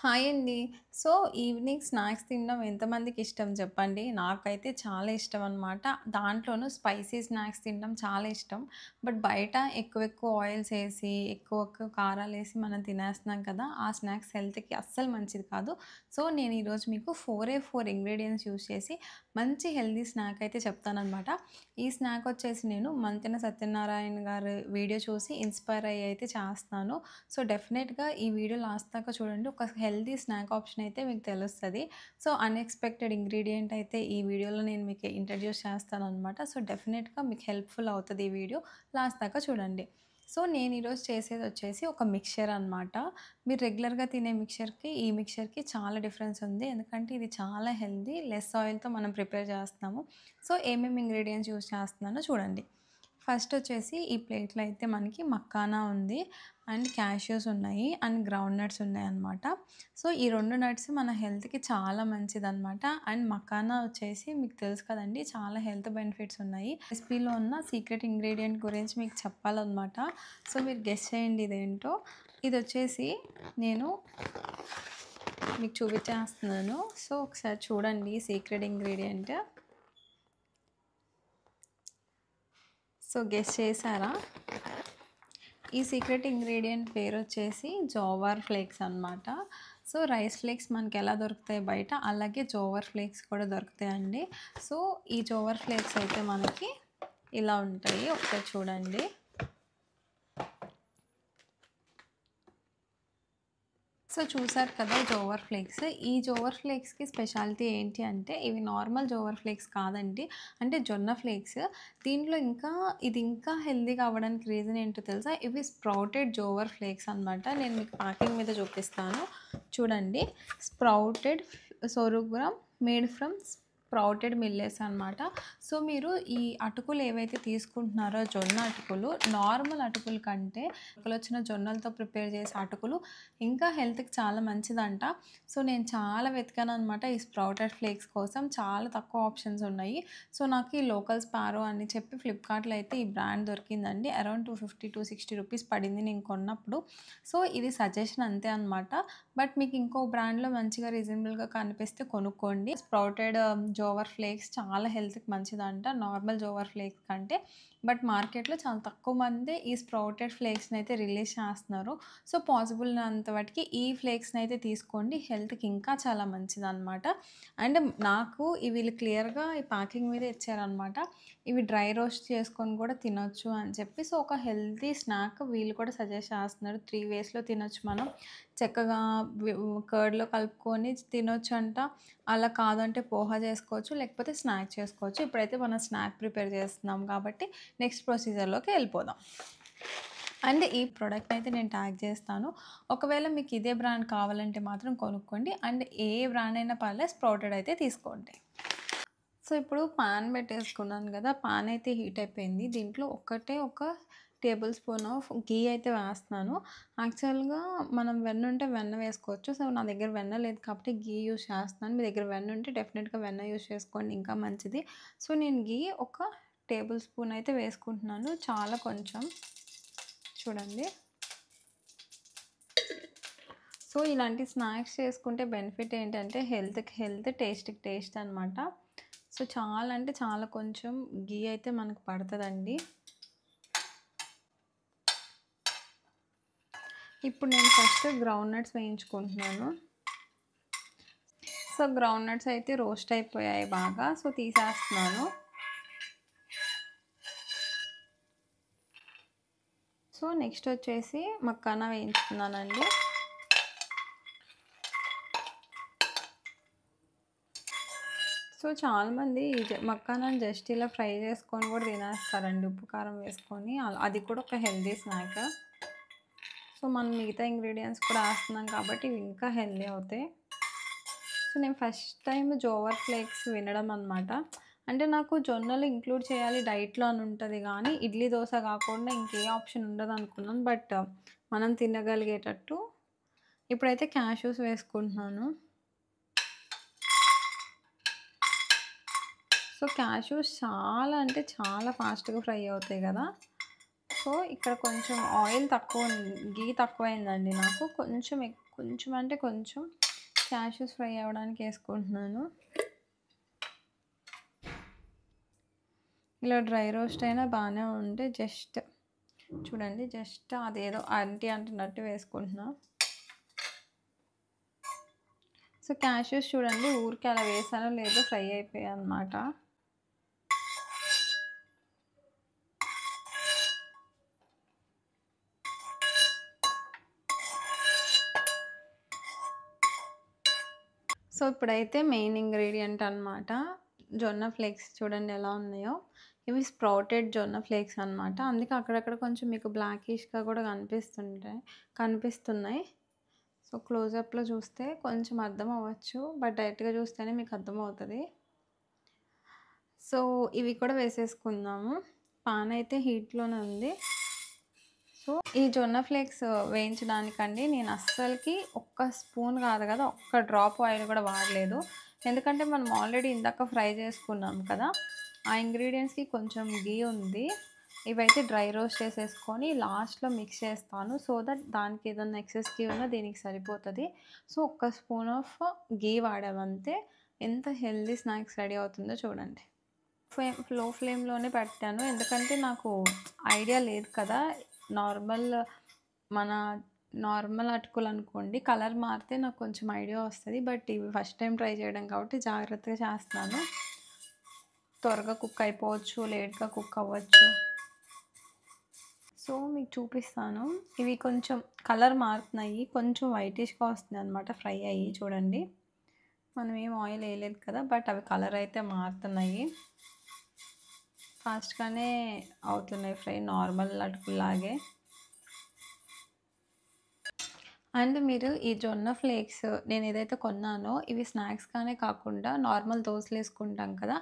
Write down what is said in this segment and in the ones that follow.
Hi అండి. So, evening snacks తినడం ఎంతమందికి ఇష్టం చెప్పండి? నాకైతే చాలా ఇష్టం అనమాట. దాంట్లోనూ స్పైసీ స్నాక్స్ తినడం చాలా ఇష్టం. బట్ బయట ఎక్కువ ఎక్కువ ఆయిల్స్ ఏసి, ఎక్కువ ఎక్కువ కారాలేసి మనం తినేస్తున్నాం కదా! ఆ స్నాక్స్ హెల్త్‌కి అస్సలు మంచిది కాదు. సో, నేను ఈరోజు మీకు 4 ఇంగ్రీడియెంట్స్ యూజ్ చేసి మంచి హెల్తీ స్నాక్ అయితే చెప్తాననమాట. ఈ స్నాక్ వచ్చేసి నేను మంతెన సత్యనారాయణ గారి వీడియో చూసి ఇన్‌స్పైర్ అయ్యి అయితే చేస్తున్నాను. సో, డెఫినెట్‌గా ఈ వీడియో లాస్ట్ దాకా చూడండి. ఒక హెల్తీ స్నాక్ ఆప్షన్ అయితే మీకు తెలుస్తది. సో, అన్‌ఎక్స్‌పెక్టెడ్ ఇంగ్రీడియెంట్ అయితే ఈ వీడియోలో నేను మీకు ఇంట్రడ్యూస్ చేస్తాననమాట. సో, డెఫినెట్‌గా మీకు హెల్ప్‌ఫుల్ అవుతది ఈ వీడియో. లాస్ట్ దాకా చూడండి. సో, నేను ఈరోజు చేసేదొచ్చేసి ఒక మిక్స్చర్ అనమాట. మీరు రెగ్యులర్‌గా తినే మిక్స్చర్‌కి, ఈ మిక్స్చర్‌కి చాలా డిఫరెన్స్ ఉంది. ఎందుకంటే ఇది చాలా హెల్తీ. లెస్ ఆయిల్‌తో మనం ప్రిపేర్ చేస్తున్నాము. సో, ఏమేమి ఇంగ్రీడియెంట్స్ యూజ్ చేస్తున్నానో చూడండి. ఫస్ట్ వచ్చేసి ఈ ప్లేట్‌లో అయితే మనకి మక్కానా ఉంది. అండ్ క్యాష్యూస్ ఉన్నాయి. అండ్ గ్రౌండ్ నట్స్ ఉన్నాయన్నమాట. సో, ఈ 2 నట్స్ మన హెల్త్‌కి చాలా మంచిదన్నమాట. అండ్ మకానా వచ్చేసి మీకు తెలుసు కదండీ! చాలా హెల్త్ బెనిఫిట్స్ ఉన్నాయి. రెసిపీలో ఉన్న సీక్రెట్ ఇంగ్రీడియెంట్ గురించి మీకు చెప్పాలన్నమాట. సో, మీరు గెస్ చేయండి ఇదేంటో. ఇదొచ్చేసి నేను మీకు చూపించేస్తున్నాను. సో, ఒకసారి చూడండి సీక్రెట్ ఇంగ్రీడియెంట్. సో, గెస్ చేసారా? ఈ సీక్రెట్ ఇంగ్రీడియెంట్ పేరొచ్చేసి జోవర్ ఫ్లేక్స్ అనమాట. సో, రైస్ ఫ్లేక్స్ మనకెలా దొరుకుతాయి బయట, అలాగే జోవర్ ఫ్లేక్స్ కూడా దొరుకుతాయండి. సో, ఈ జోవర్ ఫ్లేక్స్ అయితే మనకి ఇలా ఉంటాయి. ఒకసారి చూడండి. సో, చూసారు కదా జోవర్ ఫ్లేక్స్. ఈ జోవర్ ఫ్లేక్స్‌కి స్పెషాలిటీ ఏంటి అంటే, ఇవి నార్మల్ జోవర్ ఫ్లేక్స్ కాదండి. అంటే జొన్న ఫ్లేక్స్. దీంట్లో ఇది ఇంకా హెల్తీగా అవ్వడానికి రీజన్ ఏంటో తెలుసా? ఇవి స్ప్రౌటెడ్ జోవర్ ఫ్లేక్స్ అనమాట. నేను మీకు ప్యాకింగ్ మీద చూపిస్తాను. చూడండి. Sprouted sorghum made from sprouted millets అనమాట. సో, మీరు ఈ అటుకులు ఏవైతే తీసుకుంటున్నారో జొన్న అటుకులు, నార్మల్ అటుకుల కంటే మొలకలొచ్చిన జొన్నలతో ప్రిపేర్ చేసే అటుకులు ఇంకా హెల్త్‌కి చాలా మంచిదంట. సో, నేను చాలా వెతికాననమాట ఈ స్ప్రౌటెడ్ ఫ్లేక్స్ కోసం. చాలా తక్కువ ఆప్షన్స్ ఉన్నాయి. సో, నాకు ఈ లోకల్ స్పారో అని చెప్పి ఫ్లిప్‌కార్ట్‌లో అయితే ఈ బ్రాండ్ దొరికిందండి. అరౌండ్ 250-260 రూపీస్ పడింది నేను కొన్నప్పుడు. సో, ఇది సజెషన్ అంతే అనమాట. బట్ మీకు ఇంకో బ్రాండ్‌లో మంచిగా రీజనబుల్‌గా కనిపిస్తే కొనుక్కోండి. స్ప్రౌటెడ్ జోవర్ ఫ్లేక్స్ చాలా హెల్త్‌కి మంచిదంట నార్మల్ జోవర్ ఫ్లేక్స్ కంటే. బట్ మార్కెట్‌లో చాలా తక్కువ మందే ఈ స్ప్రౌటెడ్ ఫ్లేక్స్‌ని అయితే రిలీజ్ చేస్తున్నారు. సో, పాసిబుల్ ఉన్నంత మటికి ఈ ఫ్లేక్స్‌ని అయితే తీసుకోండి. హెల్త్‌కి ఇంకా చాలా మంచిదనమాట. అండ్ నాకు వీళ్ళు క్లియర్‌గా ఈ ప్యాకింగ్ మీద ఇచ్చారనమాట. ఇవి డ్రై రోస్ట్ చేసుకొని కూడా తినొచ్చు అని చెప్పి. సో, ఒక హెల్తీ స్నాక్ వీళ్ళు కూడా సజెస్ట్ చేస్తున్నారు. 3 వేస్‌లో తినొచ్చు మనం. చక్కగా కర్డ్‌లో కలుపుకొని తినొచ్చంట. అలా కాదంటే పోహా చేసుకోవచ్చు. లేకపోతే స్నాక్ చేసుకోవచ్చు. ఇప్పుడైతే మనం స్నాక్ ప్రిపేర్ చేస్తున్నాం కాబట్టి నెక్స్ట్ ప్రొసీజర్‌లోకి వెళ్ళిపోదాం. అండ్ ఈ ప్రొడక్ట్ అయితే నేను ట్యాగ్ చేస్తాను. ఒకవేళ మీకు ఇదే బ్రాండ్ కావాలంటే మాత్రం కొనుక్కోండి. అండ్ ఏ బ్రాండ్ అయినా పర్లేదు స్ప్రౌటెడ్ అయితే తీసుకోండి. సో, ఇప్పుడు పాన్ పెట్టేసుకున్నాను కదా! పాన్ అయితే హీట్ అయిపోయింది. దీంట్లో ఒక టేబుల్ స్పూన్ ఆఫ్ ఘీ అయితే వేస్తున్నాను. యాక్చువల్‌గా మనం వెన్న ఉంటే వెన్న వేసుకోవచ్చు. సో, నా దగ్గర వెన్న లేదు కాబట్టి ఘీ యూజ్ చేస్తున్నాను. మీ దగ్గర వెన్న ఉంటే డెఫినిట్‌గా వెన్న యూజ్ చేసుకోండి ఇంకా మంచిది. సో, నేను ఘీ ఒక టేబుల్ స్పూన్ అయితే వేసుకుంటున్నాను. చాలా కొంచెం చూడండి. సో, ఇలాంటి స్నాక్స్ చేసుకుంటే బెనిఫిట్ ఏంటంటే హెల్త్‌కి హెల్త్, టేస్ట్‌కి టేస్ట్ అనమాట. సో, చాలా అంటే చాలా కొంచెం ఘీ అయితే మనకు పడతదండి. ఇప్పుడు నేను ఫస్ట్ గ్రౌండ్ నట్స్ వేయించుకుంటున్నాను. సో, గ్రౌండ్ నట్స్ అయితే రోస్ట్ అయిపోయాయి బాగా. సో, తీసేస్తున్నాను. సో, నెక్స్ట్ వచ్చేసి మక్కానా వేయించుకున్నానండి. సో, చాలామంది మక్కానాని జస్ట్ ఇలా ఫ్రై చేసుకొని కూడా తినేస్తారండి ఉప్పు, కారం వేసుకొని. అది కూడా ఒక హెల్తీ స్నాక్. సో, మనం మిగతా ఇంగ్రీడియెంట్స్ కూడా ఏస్తున్నాం కాబట్టి ఇవి ఇంకా హెల్తీ అవుతాయి. సో, నేను ఫస్ట్ టైమ్ జోవర్ ఫ్లేక్స్ వినడం అనమాట. అంటే నాకు జొన్నలు ఇంక్లూడ్ చేయాలి డైట్‌లో అని ఉంటది గానీ, ఇడ్లీ, దోస కాకుండా ఇంకే ఆప్షన్ ఉండదనుకున్నాను. బట్ మనం తినగలిగేటట్టు ఇప్పుడైతే క్యాష్యూస్ వేసుకుంటున్నాను. సో, క్యాష్యూస్ చాలా అంటే చాలా ఫాస్ట్‌గా ఫ్రై అవుతాయి గదా! సో, ఇక్కడ కొంచెం ఆయిల్ తక్కువ ఘీ తక్కువైందండి నాకు. కొంచెం కొంచెం అంటే కొంచెం క్యాష్యూస్ ఫ్రై అవ్వడానికి వేసుకుంటున్నాను. ఇలా డ్రై రోస్ట్ అయినా బాగానే ఉంటే జస్ట్ చూడండి, జస్ట్ అదేదో అంటున్నట్టు వేసుకుంటున్నా. సో క్యాష్యూస్ చూడండి, ఊరికి అలా వేసానో లేదో ఫ్రై అయిపోయాయి అన్నమాట. సో ఇప్పుడైతే మెయిన్ ఇంగ్రీడియంట్ అనమాట జొన్న ఫ్లేక్స్. చూడండి ఎలా ఉన్నాయో, ఇవి స్ప్రౌటెడ్ జొన్న ఫ్లేక్స్ అనమాట. అందుకే అక్కడక్కడ కొంచెం మీకు బ్లాకిష్గా కూడా కనిపిస్తున్నాయి. సో క్లోజప్లో చూస్తే కొంచెం అర్థం అవ్వచ్చు, బట్ డైరెక్ట్గా చూస్తేనే మీకు అర్థమవుతుంది. సో ఇవి కూడా వేసేసుకుందాము. పాన్ అయితే హీట్లోనే ఉంది. సో ఈ జొన్న ఫ్లేక్స్ వేయించడానికండి నేను అస్సలకి ఒక్క స్పూన్ కాదు కదా, ఒక్క డ్రాప్ ఆయిల్ కూడా వాడలేదు. ఎందుకంటే మనం ఆల్రెడీ ఇందాక ఫ్రై చేసుకున్నాం కదా, ఆ ఇంగ్రీడియంట్స్కి కొంచెం గీ ఉంది. ఇవైతే డ్రై రోస్ట్ చేసేసుకొని లాస్ట్లో మిక్స్ చేస్తాను, సో దట్ దానికి ఏదైనా ఎక్సెస్ గీ ఉన్నా దీనికి సరిపోతుంది. సో ఒక్క స్పూన్ ఆఫ్ గీ వాడామంతే. ఎంత హెల్దీ స్నాక్స్ రెడీ అవుతుందో చూడండి. లో ఫ్లేమ్లోనే పెట్టాను, ఎందుకంటే నాకు ఐడియా లేదు కదా. మన నార్మల్ అటుకులు అనుకోండి, కలర్ మారితే నాకు కొంచెం ఐడియా వస్తుంది. బట్ ఇవి ఫస్ట్ టైం ట్రై చేయడం కాబట్టి జాగ్రత్తగా చేస్తున్నాను. త్వరగా కుక్ అయిపోవచ్చు, లేట్గా కుక్ అవ్వచ్చు. సో మీకు చూపిస్తాను. ఇవి కొంచెం కలర్ మారుతున్నాయి, కొంచెం వైటిష్గా వస్తుంది అనమాట ఫ్రై అయ్యి. చూడండి, మనం ఏం ఆయిల్ వేయలేదు కదా, బట్ అవి కలర్ అయితే మారుతున్నాయి. ఫాస్ట్గానే అవుతున్నాయి ఫ్రై, నార్మల్ అటుకులాగే. అండ్ మీరు ఈ జొన్న ఫ్లేక్స్ నేను ఏదైతే కొన్నానో, ఇవి స్నాక్స్గానే కాకుండా నార్మల్ దోశలు వేసుకుంటాం కదా,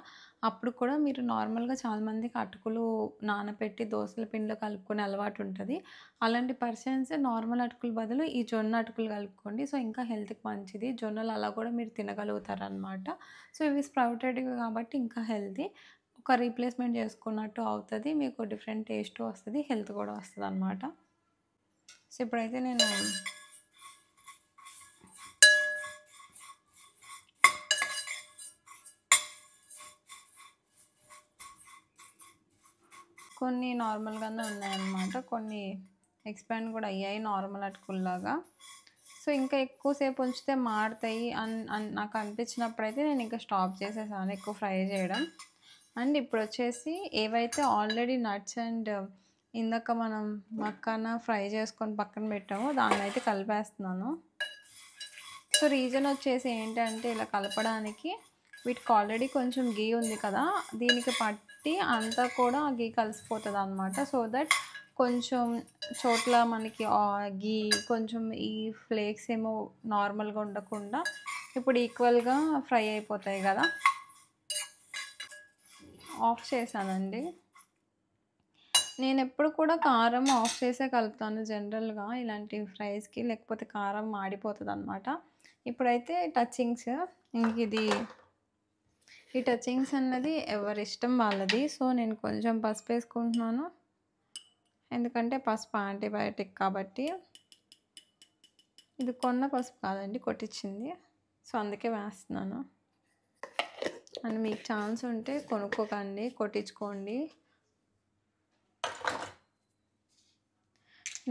అప్పుడు కూడా మీరు నార్మల్గా చాలామందికి అటుకులు నానబెట్టి దోశల పిండిలో కలుపుకొని అలవాటు ఉంటుంది. అలాంటి పర్సన్స్ నార్మల్ అటుకుల బదులు ఈ జొన్న అటుకులు కలుపుకోండి. సో ఇంకా హెల్త్కి మంచిది. జొన్నలు అలా కూడా మీరు తినగలుగుతారనమాట. సో ఇవి స్ప్రౌటెడ్ కాబట్టి ఇంకా హెల్తీ. ఒక రీప్లేస్మెంట్ చేసుకున్నట్టు అవుతుంది, మీకు డిఫరెంట్ టేస్ట్ వస్తుంది, హెల్త్ కూడా వస్తుంది అనమాట. సో ఇప్పుడైతే నేను కొన్ని నార్మల్గానే ఉన్నాయన్నమాట, కొన్ని ఎక్స్పాండ్ కూడా అయ్యాయి నార్మల్ అటుకుల్లాగా. సో ఇంకా ఎక్కువసేపు ఉంచితే మాడతాయి నాకు అనిపించినప్పుడైతే నేను ఇంకా స్టాప్ చేసేసాను ఎక్కువ ఫ్రై చేయడం. అండ్ ఇప్పుడు వచ్చేసి ఏవైతే ఆల్రెడీ నట్స్ అండ్ ఇందాక మనం మక్కన ఫ్రై చేసుకొని పక్కన పెట్టామో దాన్ని అయితే కలిపేస్తున్నాను. సో రీజన్ వచ్చేసి ఏంటంటే ఇలా కలపడానికి, వీటికి ఆల్రెడీ కొంచెం గీ ఉంది కదా, దీనికి పట్టి అంతా కూడా ఆ గీ కలిసిపోతుంది అనమాట. సో దట్ కొంచెం చోట్ల మనకి గీ కొంచెం ఈ ఫ్లేక్స్ ఏమో నార్మల్గా ఉండకుండా ఇప్పుడు ఈక్వల్గా ఫ్రై అయిపోతాయి కదా. ఆఫ్ చేశానండి. నేను ఎప్పుడు కూడా కారం ఆఫ్ చేసే కలుపుతాను జనరల్గా ఇలాంటి ఫ్రైస్కి, లేకపోతే కారం మాడిపోతుంది అనమాట. ఇప్పుడైతే టచింగ్స్, ఇంక ఈ టచింగ్స్ అన్నది ఎవరి ఇష్టం వాళ్ళది. సో నేను కొంచెం పసుపు వేసుకుంటున్నాను, ఎందుకంటే పసుపు యాంటీబయాటిక్ కాబట్టి. ఇది కొన్న పసుపు కాదండి, కొట్టించింది. సో అందుకే వేస్తున్నాను. అండ్ మీకు ఛాన్స్ ఉంటే కొనుక్కోకండి, కొట్టించుకోండి.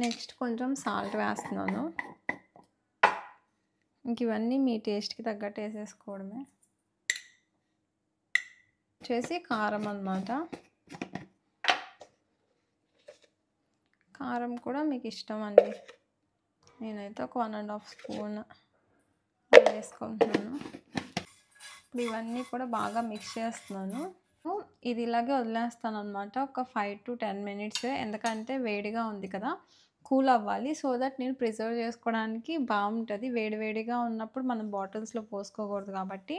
నెక్స్ట్ కొంచెం సాల్ట్ వేస్తున్నాను. ఇంక ఇవన్నీ మీ టేస్ట్కి తగ్గట్టు వేసేసుకోవడమే. వచ్చేసి కారం అన్నమాట. కారం కూడా మీకు ఇష్టం అండి, నేనైతే ఒక 1.5 స్పూన్ వేసుకుంటున్నాను. ఇప్పుడు ఇవన్నీ కూడా బాగా మిక్స్ చేస్తున్నాను. ఇది ఇలాగే వదిలేస్తాను అనమాట ఒక 5 to 10 minutes, ఎందుకంటే వేడిగా ఉంది కదా, కూల్ అవ్వాలి. సో దట్ నేను ప్రిజర్వ్ చేసుకోవడానికి బాగుంటుంది. వేడివేడిగా ఉన్నప్పుడు మనం బాటిల్స్లో పోసుకోకూడదు కాబట్టి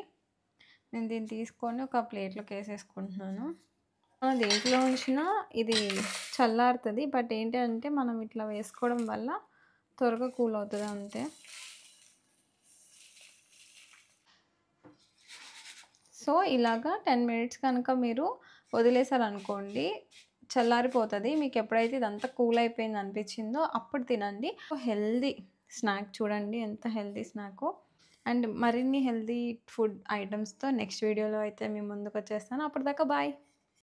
నేను దీన్ని తీసుకొని ఒక ప్లేట్లోకి వేసేసుకుంటున్నాను. దేంట్లో ఉంచినా ఇది చల్లారుతుంది, బట్ ఏంటి అంటే మనం ఇట్లా వేసుకోవడం వల్ల త్వరగా కూల్ అవుతుంది అంతే. సో ఇలాగా 10 minutes కనుక మీరు వదిలేసారనుకోండి చల్లారిపోతుంది. మీకు ఎప్పుడైతే ఇదంతా కూల్ అయిపోయింది అనిపించిందో అప్పుడు తినండి. హెల్దీ స్నాక్ చూడండి ఎంత హెల్తీ స్నాకో. అండ్ మరిన్ని హెల్తీ ఫుడ్ ఐటెమ్స్‌తో నెక్స్ట్ వీడియోలో అయితే మీ ముందుకొచ్చేస్తాను. అప్పటిదాకా బాయ్.